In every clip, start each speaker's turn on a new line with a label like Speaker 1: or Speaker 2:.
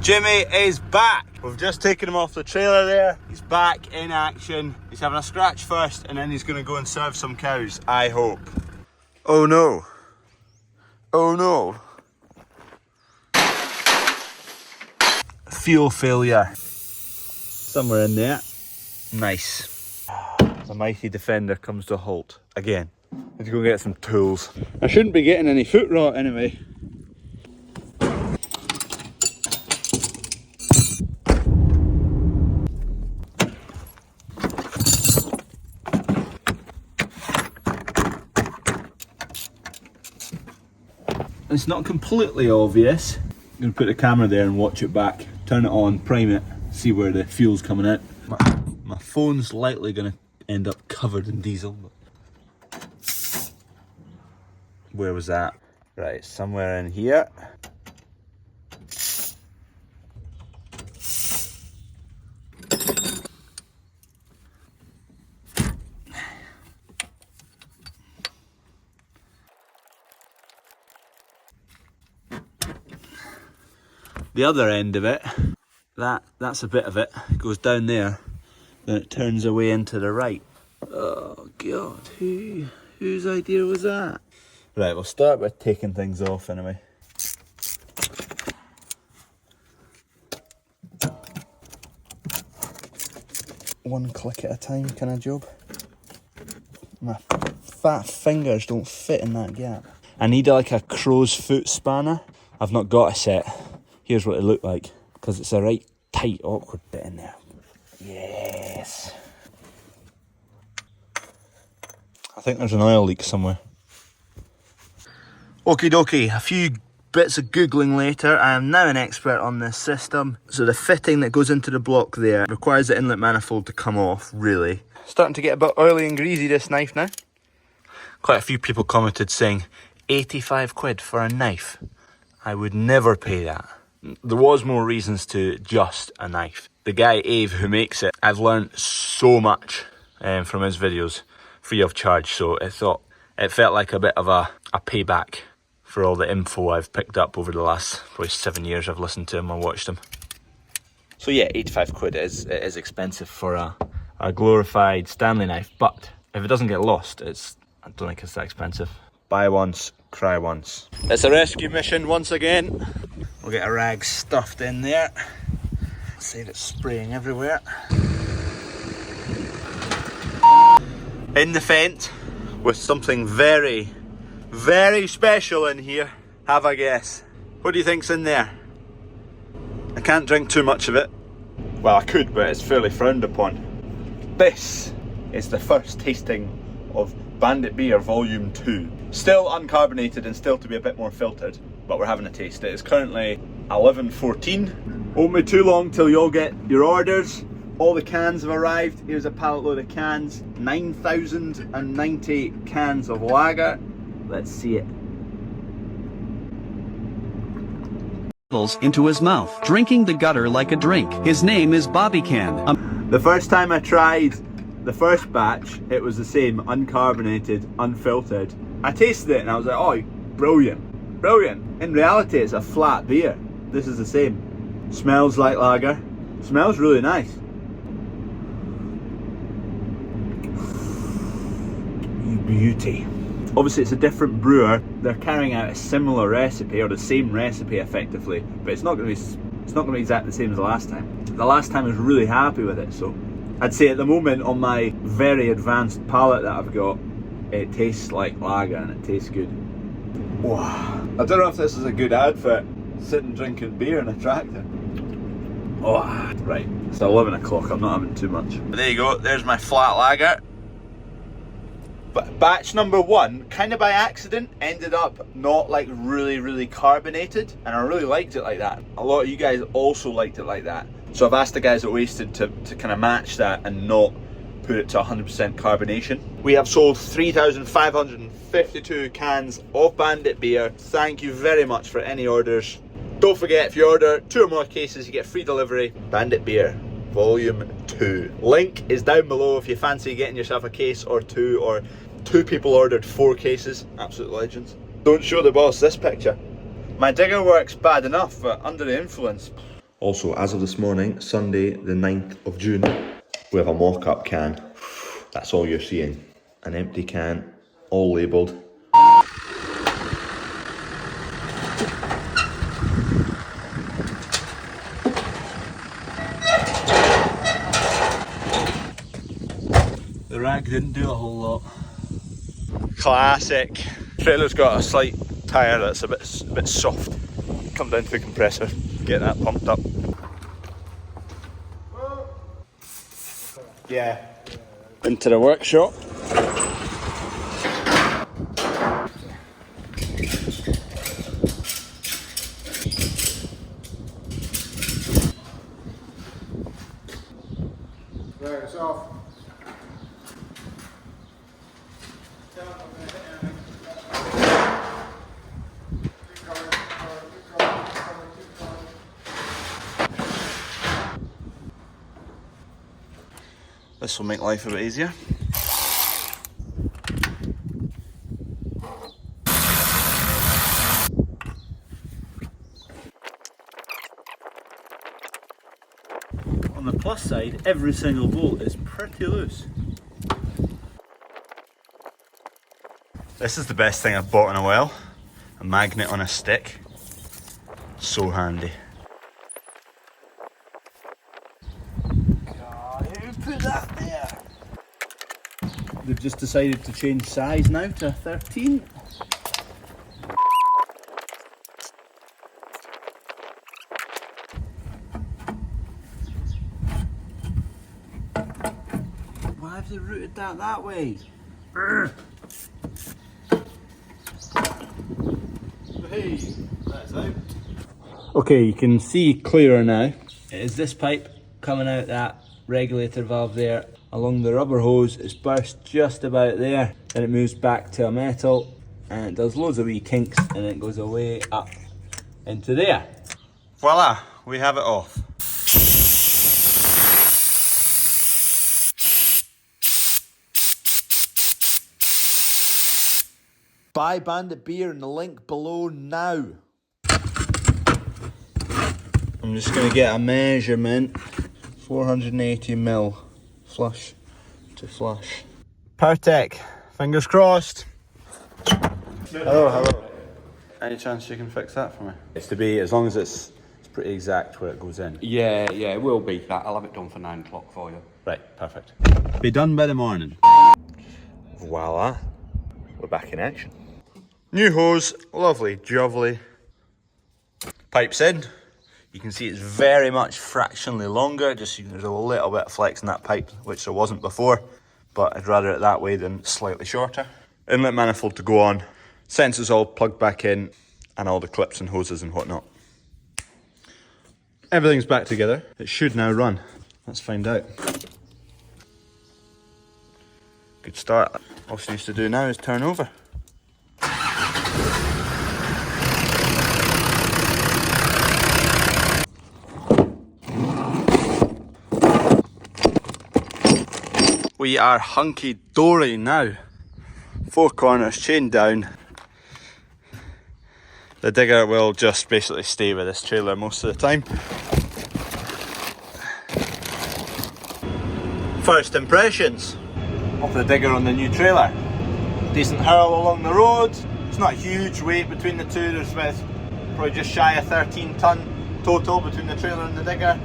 Speaker 1: Jimmy is back. We've just taken him off the trailer there. He's back in action. He's having a scratch first and then he's going to go and serve some cows, I hope. Oh no. Oh no. Fuel failure. Somewhere in there. Nice. The mighty defender comes to a halt again. Let's go get some tools. I shouldn't be getting any foot rot anyway. It's not completely obvious. I'm going to put the camera there and watch it back. Turn it on, prime it, see where the fuel's coming out. My phone's likely going to end up covered in diesel. But where was that? Right, somewhere in here. The other end of it, that's a bit of it, goes down there, then it turns away into the right. Oh God, whose idea was that? Right, we'll start by taking things off anyway. One click at a time kind of job. My fat fingers don't fit in that gap. I need like a crow's foot spanner. I've not got a set. Here's what it looked like, because it's a right tight, awkward bit in there. Yes. I think there's an oil leak somewhere. Okie dokie, a few bits of Googling later, I am now an expert on this system. So the fitting that goes into the block there requires the inlet manifold to come off, really. Starting to get a bit oily and greasy, this knife now. Quite a few people commented saying, 85 quid for a knife. I would never pay that. There was more reasons to just a knife. The guy Ave who makes it, I've learned so much from his videos, free of charge, so it felt like a bit of a payback for all the info I've picked up over the last probably 7 years I've listened to him and watched him. So yeah, 85 quid it is expensive for a glorified Stanley knife, but if it doesn't get lost, I don't think it's that expensive. Buy once, cry once. It's a rescue mission once again. We'll get a rag stuffed in there. Save it spraying everywhere. In the fence with something very, very special in here. Have a guess. What do you think's in there? I can't drink too much of it. Well, I could, but it's fairly frowned upon. This is the first tasting of Bandit Beer Volume 2. Still uncarbonated and still to be a bit more filtered, but we're having a taste. It is currently 11:14. Won't be too long till you all get your orders. All the cans have arrived. Here's a pallet load of cans. 9,090 cans of lager. Let's see it.
Speaker 2: Into his mouth, drinking the gutter like a drink. His name is Bobby Can.
Speaker 1: The first time I tried the first batch, it was the same, uncarbonated, unfiltered. I tasted it and I was like, oh, brilliant, brilliant. In reality, it's a flat beer. This is the same. Smells like lager. Smells really nice. Beauty. Obviously it's a different brewer. They're carrying out a similar recipe, or the same recipe effectively, but it's not going to be exactly the same as the last time. The last time I was really happy with it, so I'd say at the moment on my very advanced palate that I've got, it tastes like lager and it tastes good. Wow. I don't know if this is a good advert, sitting drinking beer in a tractor. Oh, right, it's 11 o'clock, I'm not having too much. But there you go, there's my flat lager. But batch number one, kind of by accident, ended up not like really carbonated, and I really liked it like that. A lot of you guys also liked it like that. So I've asked the guys at Wasted to kind of match that and not put it to 100% carbonation. We have sold 3,552 cans of Bandit beer. Thank you very much for any orders. Don't forget, if you order 2 or more cases, you get free delivery. Bandit Beer Volume 2. Link is down below if you fancy getting yourself a case or two, or 2 people ordered 4 cases. Absolute legends. Don't show the boss this picture. My digger works bad enough, but under the influence, Also, as of this morning, Sunday the 9th of June, we have a mock-up can. That's all you're seeing. An empty can, all labelled. The rag didn't do a whole lot. Classic. Trailer's got a slight tyre that's a bit soft. Come down to the compressor, get that pumped up. Yeah. Into the workshop.
Speaker 3: Right, it's off.
Speaker 1: This will make life a bit easier. On the plus side, every single bolt is pretty loose. This is the best thing I've bought in a while. A magnet on a stick. So handy. Put that there. They've just decided to change size now to a 13. Why have they routed that way? Hey, that's out. Okay, you can see clearer now. It is this pipe coming out that regulator valve there along the rubber hose. It's burst just about there, then it moves back to a metal and it does loads of wee kinks and it goes away up into there. Voila, we have it off. Buy Bandit beer in the link below now. I'm just going to get a measurement. 480mm flush to flush. Pertec, fingers crossed. Hello. Any chance you can fix that for me? It's to be, as long as it's pretty exact where it goes in.
Speaker 4: Yeah, it will be. I'll have it done for 9 o'clock for you.
Speaker 1: Right, perfect. Be done by the morning. Voila, we're back in action. New hose, lovely, jovely. Pipes in. You can see it's very much fractionally longer, just so there's a little bit of flex in that pipe, which there wasn't before, but I'd rather it that way than slightly shorter. Inlet manifold to go on, sensors all plugged back in, and all the clips and hoses and whatnot. Everything's back together. It should now run. Let's find out. Good start. All she needs to do now is turn over. We are hunky-dory now. 4 corners chained down. The digger will just basically stay with this trailer most of the time. First impressions of the digger on the new trailer. Decent hurl along the road. It's not a huge weight between the two. There's probably just shy of 13 tonne total between the trailer and the digger.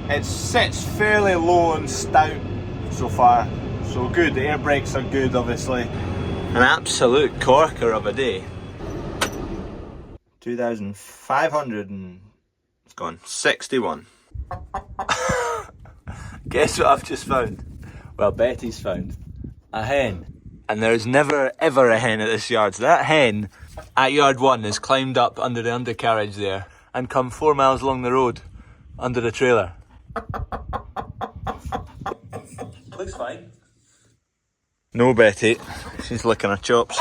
Speaker 1: It sits fairly low and stout so far. So good, the air brakes are good obviously. An absolute corker of a day. 2,500 and it's gone 61. Guess what I've just found? Well, Betty's found a hen. And there's never ever a hen at this yard. So that hen at yard 1 has climbed up under the undercarriage there and come 4 miles along the road under the trailer. Looks fine. No Betty, she's licking her chops.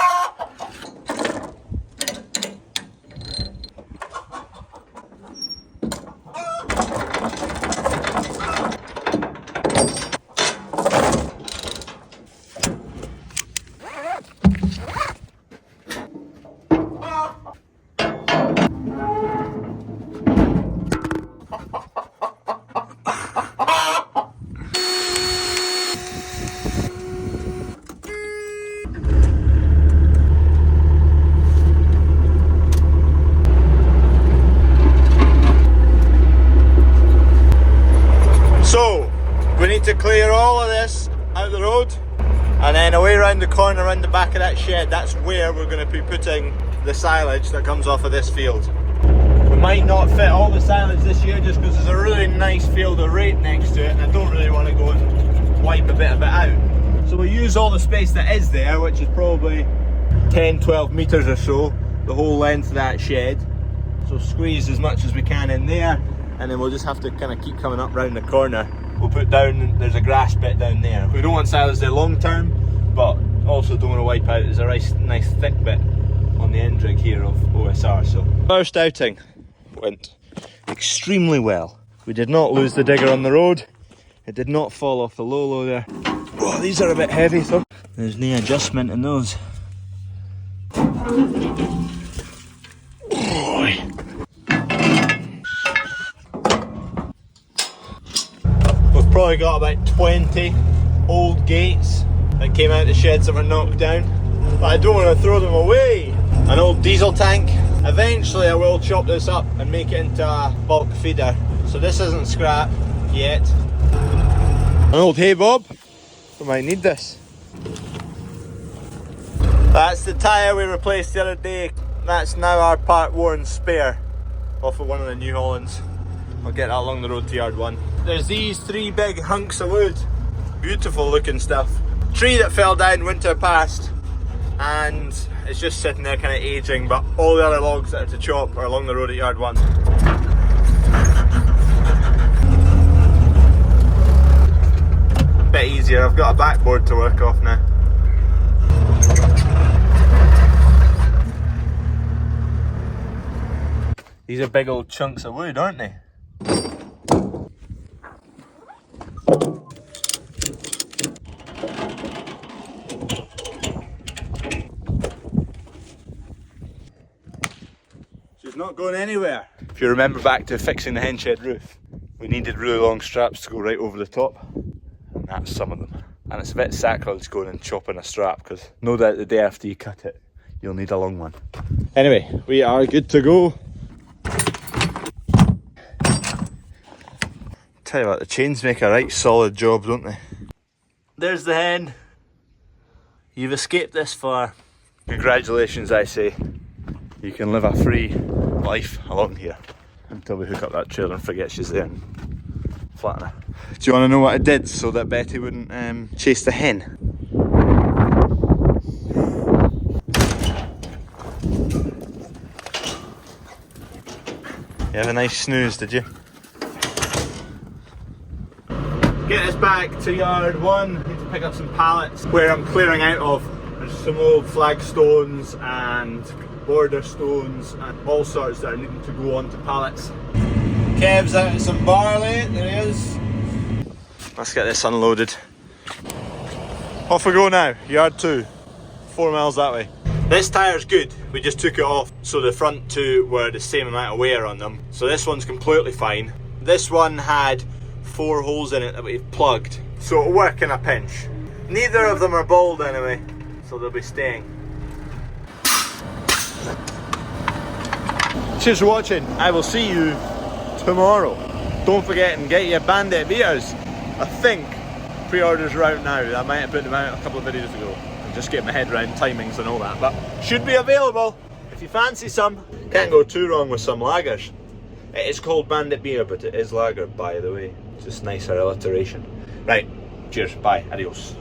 Speaker 1: to clear all of this out the road, and then away around the corner, around the back of that shed, that's where we're going to be putting the silage that comes off of this field. We might not fit all the silage this year just because there's a really nice field of rape next to it, and I don't really want to go and wipe a bit of it out. So we'll use all the space that is there, which is probably 10-12 metres or so, the whole length of that shed. So squeeze as much as we can in there, and then we'll just have to kind of keep coming up round the corner. We'll put down, there's a grass bit down there. We don't want silage there long term, but also don't want to wipe out. There's a nice thick bit on the end rig here of OSR. So first outing went extremely well. We did not lose the digger on the road. It did not fall off the low loader. Oh, these are a bit heavy, so there's no adjustment in those. We've probably got about 20 old gates that came out of the sheds that were knocked down, but I don't want to throw them away. An old diesel tank. Eventually I will chop this up and make it into a bulk feeder. So this isn't scrap yet. An old hay bob. We might need this. That's the tyre we replaced the other day. That's now our part worn spare off of one of the New Hollands. I'll get that along the road to yard 1. There's these 3 big hunks of wood. Beautiful looking stuff. Tree that fell down winter past, and it's just sitting there kind of aging, but all the other logs that are to chop are along the road at yard 1. Bit easier, I've got a backboard to work off now. These are big old chunks of wood, aren't they? She's not going anywhere. If you remember back to fixing the hen shed roof, we needed really long straps to go right over the top, and that's some of them. And it's a bit sacrilege going and chopping a strap, because no doubt the day after you cut it, you'll need a long one. Anyway, we are good to go. Tell you what, the chains make a right solid job, don't they? There's the hen. You've escaped this far. Congratulations, I say. You can live a free life along here until we hook up that trailer and forget she's there and flatten her. Do you want to know what I did so that Betty wouldn't chase the hen? You have a nice snooze, did you? Get us back to yard 1. Need to pick up some pallets where I'm clearing out of. There's some old flagstones and border stones and all sorts that are needing to go onto pallets. Kev's out of some barley, there he is. Let's get this unloaded. Off we go now, yard 2, 4 miles that way. This tyre's good, we just took it off so the front 2 were the same amount of wear on them. So this one's completely fine. This one had 4 holes in it that we've plugged, so it'll work in a pinch. Neither of them are bald anyway, so they'll be staying. Cheers for watching. I will see you tomorrow. Don't forget and get your Bandit beaters. I think pre-orders are out now. I might have put them out a couple of videos ago. I'm just getting my head around timings and all that, but should be available if you fancy some. Can't go too wrong with some lagers. It is called Bandit beer, but it is lager, by the way. Just nicer alliteration. Right, cheers, bye, adios.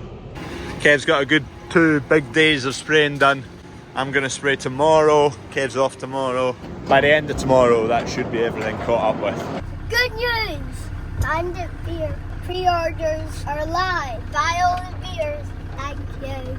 Speaker 1: Kev's got a good 2 big days of spraying done. I'm going to spray tomorrow, Kev's off tomorrow. By the end of tomorrow, that should be everything caught up with.
Speaker 3: Good news! Bandit beer pre-orders are live. Buy all the beers. Thank you.